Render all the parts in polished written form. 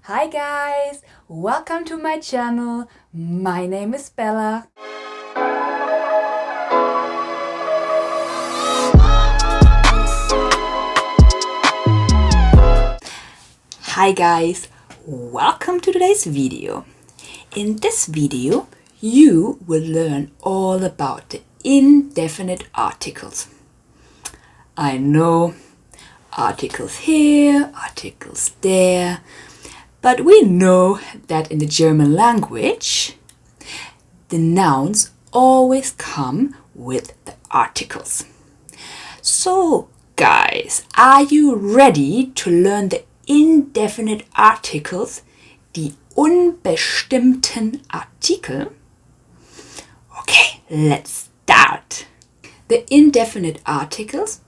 Hi guys, welcome to my channel. My name is Bella. Hi guys, welcome to today's video. In this video, you will learn all about the indefinite articles. I know, articles here, articles there. But we know that in the German language, the nouns always come with the articles. So, guys, are you ready to learn the indefinite articles, die unbestimmten Artikel? Okay, let's start. The indefinite articles,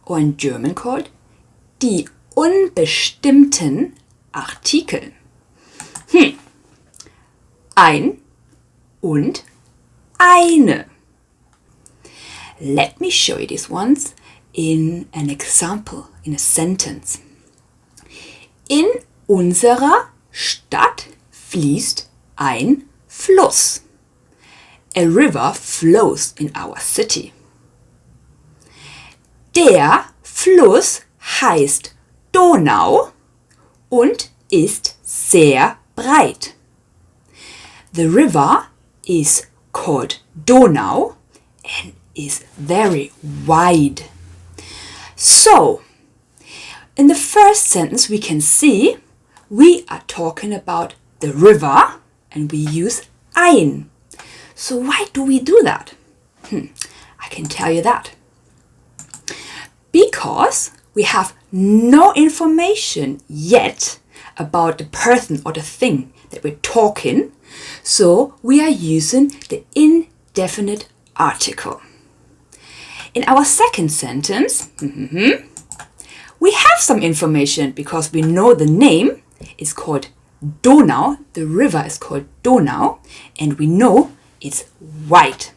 or in German called die unbestimmten Artikel. Ein und eine. Let me show you these ones in an example, in a sentence. In unserer Stadt fließt ein Fluss. A river flows in our city. Der Fluss heißt Donau und ist sehr breit. The river is called Donau and is very wide. So, in the first sentence we can see we are talking about the river and we use ein. So why do we do that? I can tell you that. Because we have no information yet about the person or the thing that we're talking, so we are using the indefinite article. In our second sentence, we have some information because we know the name is called Donau, the river is called Donau, and we know it's white.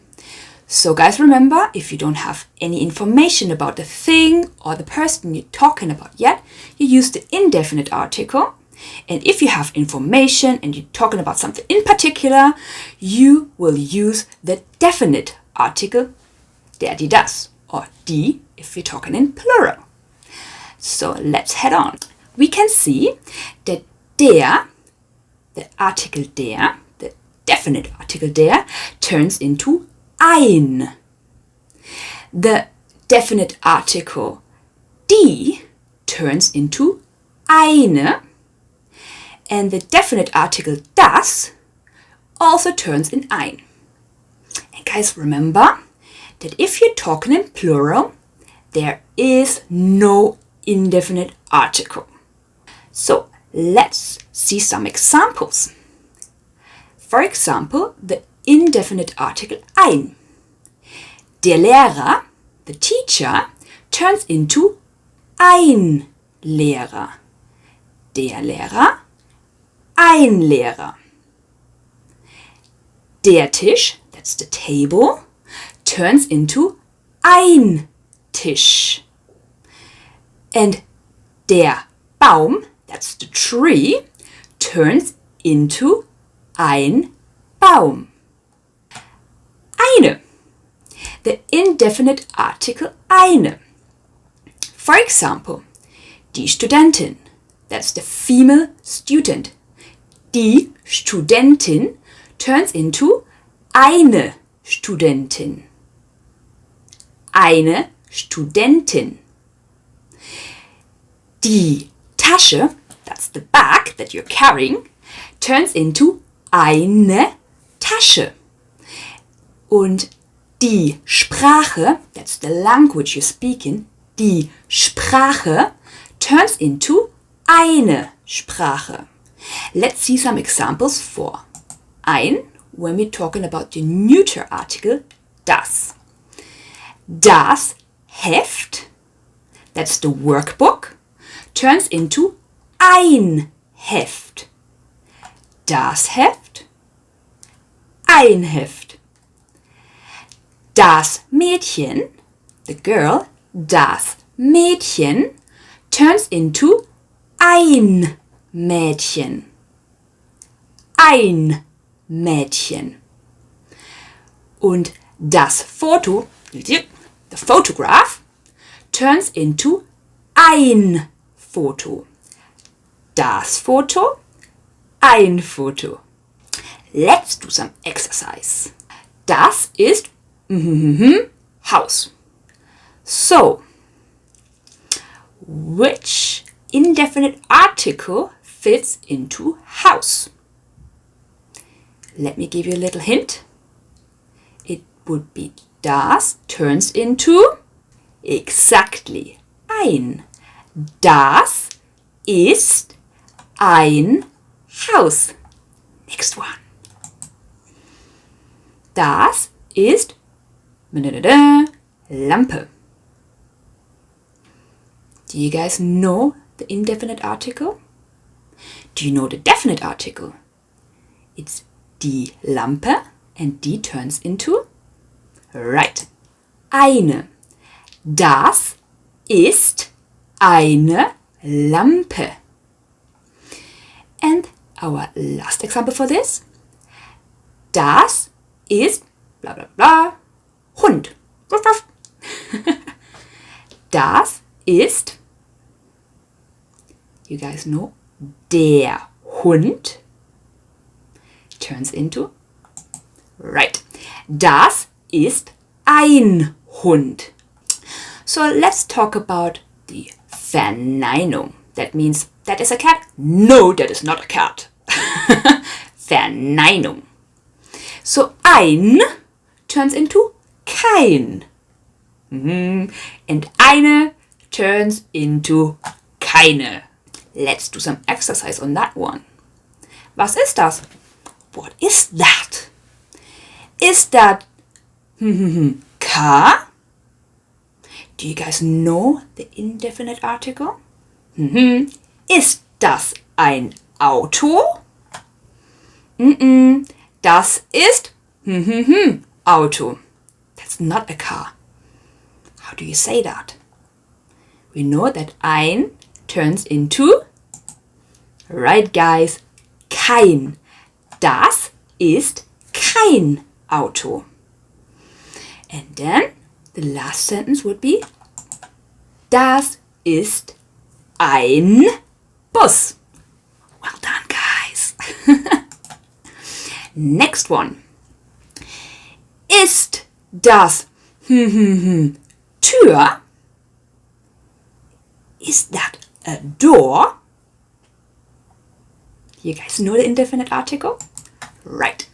So guys, remember, if you don't have any information about the thing or the person you're talking about yet, you use the indefinite article. And if you have information and you're talking about something in particular, you will use the definite article, der, die, das, or die if you're talking in plural. So let's head on. We can see that der, the article der, the definite article der, turns into ein. The definite article die turns into eine, and the definite article das also turns in ein. And guys, remember that if you're talking in plural, there is no indefinite article. So let's see some examples. For example, the indefinite article ein. Der Lehrer, the teacher, turns into ein Lehrer. Der Lehrer, ein Lehrer. Der Tisch, that's the table, turns into ein Tisch. And der Baum, that's the tree, turns into ein Baum. Eine. The indefinite article eine. For example, die Studentin, that's the female student. Die Studentin turns into eine Studentin. Eine Studentin. Die Tasche, that's the bag that you're carrying, turns into eine Tasche. Und die Sprache, that's the language you're speaking, die Sprache turns into eine Sprache. Let's see some examples for ein when we're talking about the neuter article das. Das Heft, that's the workbook, turns into ein Heft. Das Heft, ein Heft. Das Mädchen, the girl, das Mädchen, turns into ein Mädchen. Ein Mädchen. Und das Foto, the photograph, turns into ein Foto. Das Foto, ein Foto. Let's do some exercise. Das ist Haus. So, which indefinite article fits into house? Let me give you a little hint. It would be das turns into exactly ein. Das ist ein Haus. Next one. Das ist Lampe. Do you guys know the indefinite article? Do you know the definite article? It's die Lampe and die turns into right. Eine. Das ist eine Lampe. And our last example for this. Das ist bla bla bla Hund. Das ist, you guys know, der Hund turns into right. Das ist ein Hund. So let's talk about the Verneinung. That means, that is a cat? No, that is not a cat. Verneinung. So ein turns into kein. And eine turns into keine. Let's do some exercise on that one. Was ist das? What is that? Is that K? Do you guys know the indefinite article? Ist das ein Auto? Das ist Auto. That's not a car. How do you say that? We know that ein turns into, right guys, kein. Das ist kein Auto. And then the last sentence would be, das ist ein Bus. Well done, guys. Next one. Ist das Tür? Is that a door? You guys know the indefinite article? Right.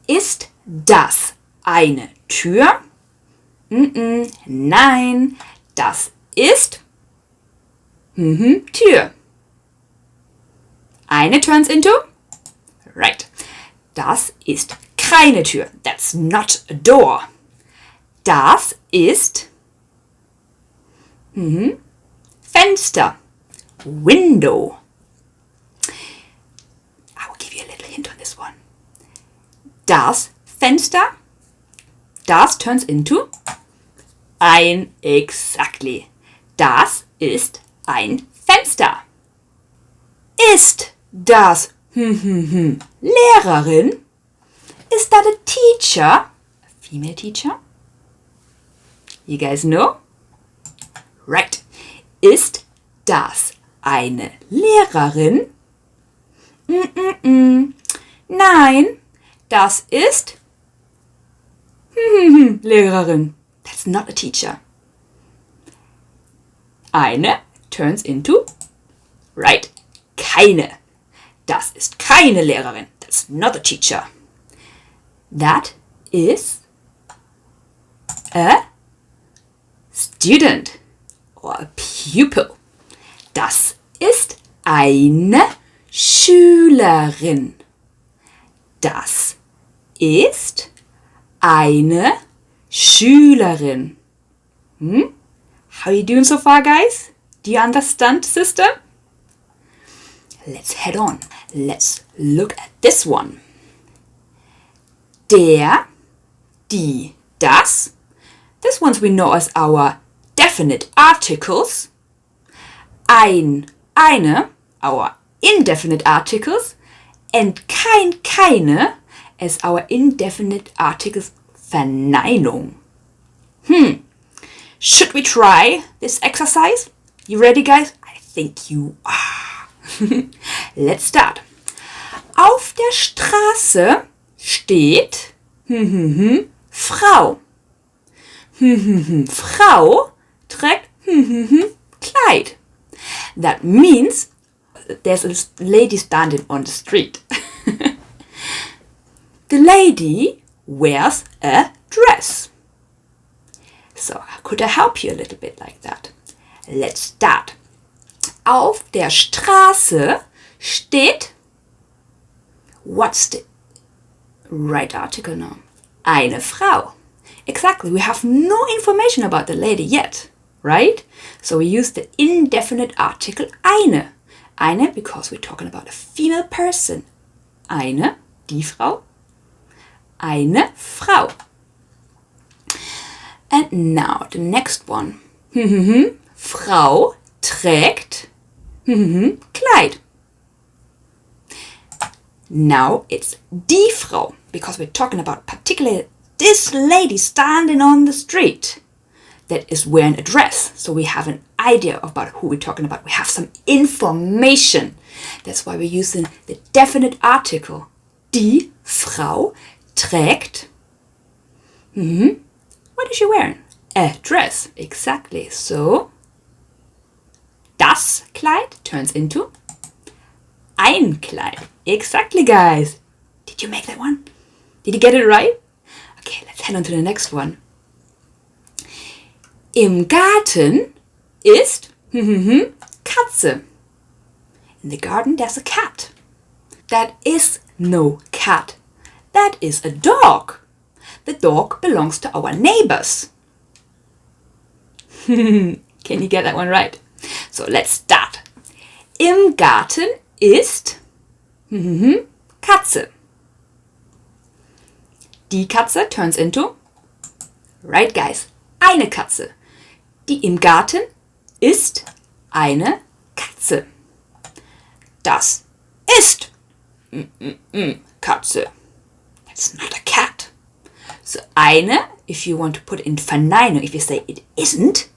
Ist das eine Tür? Nein, das ist Tür. Eine turns into? Right. Das ist keine Tür. That's not a door. Das ist Fenster. Window. I will give you a little hint on this one. Das Fenster, das turns into ein, exactly. Das ist ein Fenster. Ist das Lehrerin? Is that a teacher? A female teacher? You guys know? Right. Ist das eine Lehrerin? Nein, das ist Lehrerin. That's not a teacher. Eine turns into, right, keine. Das ist keine Lehrerin. That's not a teacher. That is a student or a pupil. Das ist eine Schülerin. Das ist eine Schülerin. How are you doing so far, guys? Do you understand, sister? Let's head on. Let's look at this one. Der, die, das. This ones we know as our definite articles. Ein, eine, our indefinite articles and kein, keine as our indefinite articles Verneinung. Should we try this exercise? You ready, guys? I think you are. Let's start. Auf der Straße steht Frau. Frau trägt Kleid. That means there's a lady standing on the street. The lady wears a dress. So, could I help you a little bit like that? Let's start. Auf der Straße steht, what's the right article now? Eine Frau. Exactly, we have no information about the lady yet, right? So we use the indefinite article eine. Eine because we're talking about a female person. Eine, die Frau. Eine Frau. And now the next one. Frau trägt Kleid. Now it's die Frau because we're talking about particularly this lady standing on the street that is wearing a dress. So we have an idea about who we're talking about. We have some information. That's why we're using the definite article. Die Frau trägt. What is she wearing? A dress. Exactly. So das Kleid turns into ein Kleid. Exactly, guys. Did you make that one? Did you get it right? Okay, let's head on to the next one. Im Garten ist Katze. In the garden there's a cat. That is no cat. That is a dog. The dog belongs to our neighbors. Can you get that one right? So let's start. Im Garten ist Katze. Die Katze turns into, right guys, eine Katze. Die im Garten ist eine Katze. Das ist Katze. That's not a cat. So eine, if you want to put in Verneinung, if you say it isn't,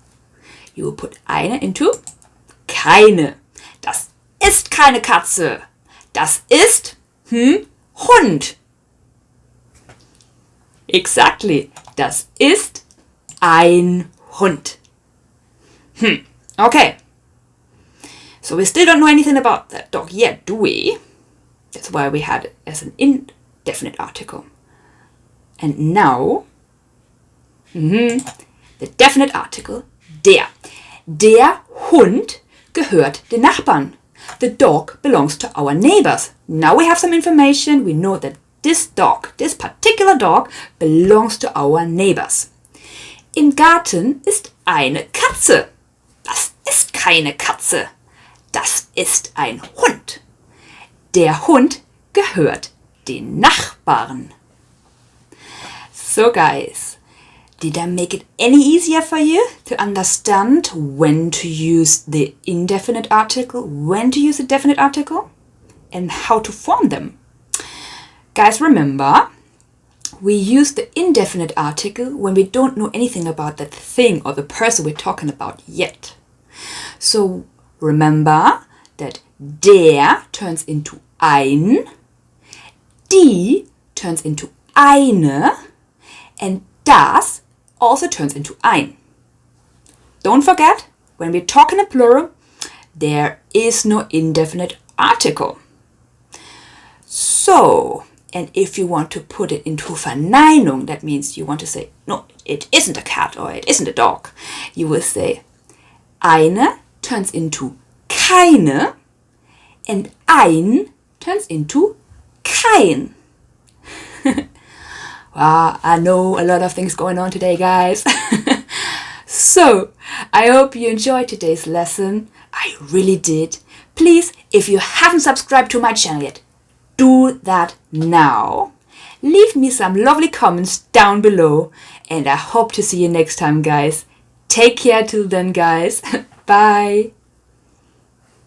you will put eine into keine. Das ist keine Katze. Das ist Hund. Exactly. Das ist ein Hund. Okay. So we still don't know anything about that dog yet, do we? That's why we had it as an indefinite article. And now, the definite article, der. Der Hund gehört den Nachbarn. The dog belongs to our neighbors. Now we have some information. We know that this dog, this particular dog, belongs to our neighbors. Im Garten ist eine Katze. Das ist keine Katze. Das ist ein Hund. Der Hund gehört den Nachbarn. So guys, did I make it any easier for you to understand when to use the indefinite article, when to use the definite article, and how to form them? Guys, remember, we use the indefinite article when we don't know anything about that thing or the person we're talking about yet. So remember that der turns into ein, die turns into eine, and das also turns into ein. Don't forget, when we're talking in plural, there is no indefinite article. So, and if you want to put it into Verneinung, that means you want to say, no, it isn't a cat or it isn't a dog. You will say, eine turns into keine, and ein turns into kein. Wow, I know a lot of things going on today, guys. So, I hope you enjoyed today's lesson. I really did. Please, if you haven't subscribed to my channel yet, do that now. Leave me some lovely comments down below, and I hope to see you next time, guys. Take care till then, guys. Bye.